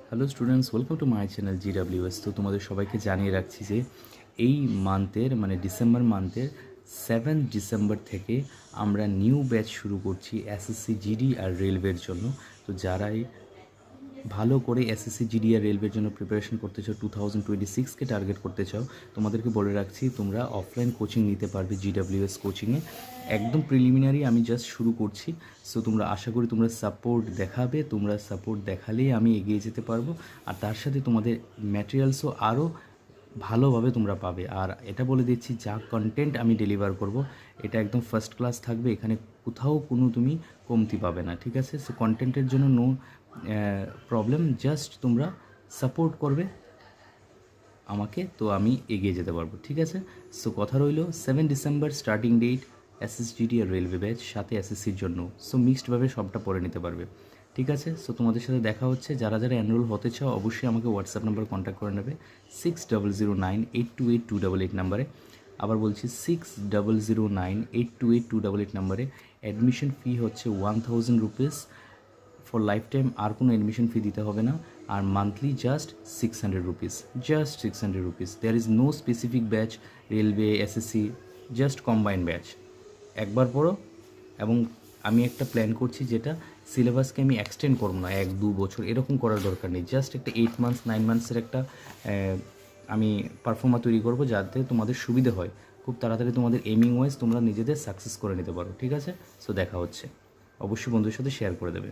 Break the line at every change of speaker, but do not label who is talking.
Hello students, welcome to my channel GWS। তো তোমাদের সবাইকে জানিয়ে রাখছি যে এই মান্থের মানে ডিসেম্বর মান্থের 7 ডিসেম্বর থেকে আমরা নিউ ব্যাচ শুরু করছি SSC GD আর রেলওয়ের জন্য। তো যারাই ভালো করে SSC GD আর রেলওয়ের জন্য প্রিপারেশন করতে চাও, 2026কে টার্গেট করতে চাও, তোমাদেরকে বলে রাখছি তোমরা অফলাইন কোচিং নিতে পারবে GWS কোচিংয়ে। একদম প্রিলিমিনারি আমি জাস্ট শুরু করছি। সো তোমরা আশা করি তোমরা সাপোর্ট দেখাবে, তোমরা সাপোর্ট দেখালেই আমি এগিয়ে যেতে পারবো। আর তার সাথে তোমাদের ম্যাটেরিয়ালসও আরও ভালোভাবে তোমরা পাবে। আর এটা বলে দিচ্ছি, যা কন্টেন্ট আমি ডেলিভার করব এটা একদম ফার্স্ট ক্লাস থাকবে, এখানে কোথাও কোনো তুমি কমতি পাবে না, ঠিক আছে? সো কন্টেন্টের জন্য নো প্রবলেম, জাস্ট তোমরা সাপোর্ট করবে আমাকে, তো আমি এগিয়ে যেতে পারবো, ঠিক আছে? সো কথা রইল 7 ডিসেম্বর স্টার্টিং ডেট, SSGD আর রেলওয়ে ব্যাচ, সাথে SSCর জন্য। সো মিক্সডভাবে সবটা পড়ে নিতে পারবে, ঠিক আছে? সো তোমাদের সাথে দেখা হচ্ছে। যারা যারা এনরোল হতে চাও অবশ্যই আমাকে হোয়াটসঅ্যাপ নাম্বার কন্ট্যাক্ট করে নেবে 6009828288 নাম্বারে। আবার বলছি 6009828288 নাম্বারে। অ্যাডমিশন ফি হচ্ছে 1000 রুপিস ফর লাইফ টাইম, আর কোনো অ্যাডমিশন ফি দিতে হবে না। আর monthly just 600 rupees, just 600 rupees. There is no specific batch, railway SSC, just combine batch. একবার পড়ো। এবং আমি একটা প্ল্যান করছি যেটা সিলেবাসকে আমি এক্সটেন্ড করবো না 1-2 বছর, এরকম করার দরকার নেই। জাস্ট একটা 8 মান্থস 9 মান্থসের একটা আমি পারফর্মা তৈরি করবো, যাতে তোমাদের সুবিধে হয়, খুব তাড়াতাড়ি তোমাদের এমিং ওয়াইজ তোমরা নিজেদের সাকসেস করে নিতে পারো, ঠিক আছে? সো দেখা হচ্ছে। অবশ্যই বন্ধুদের সাথে শেয়ার করে দেবে।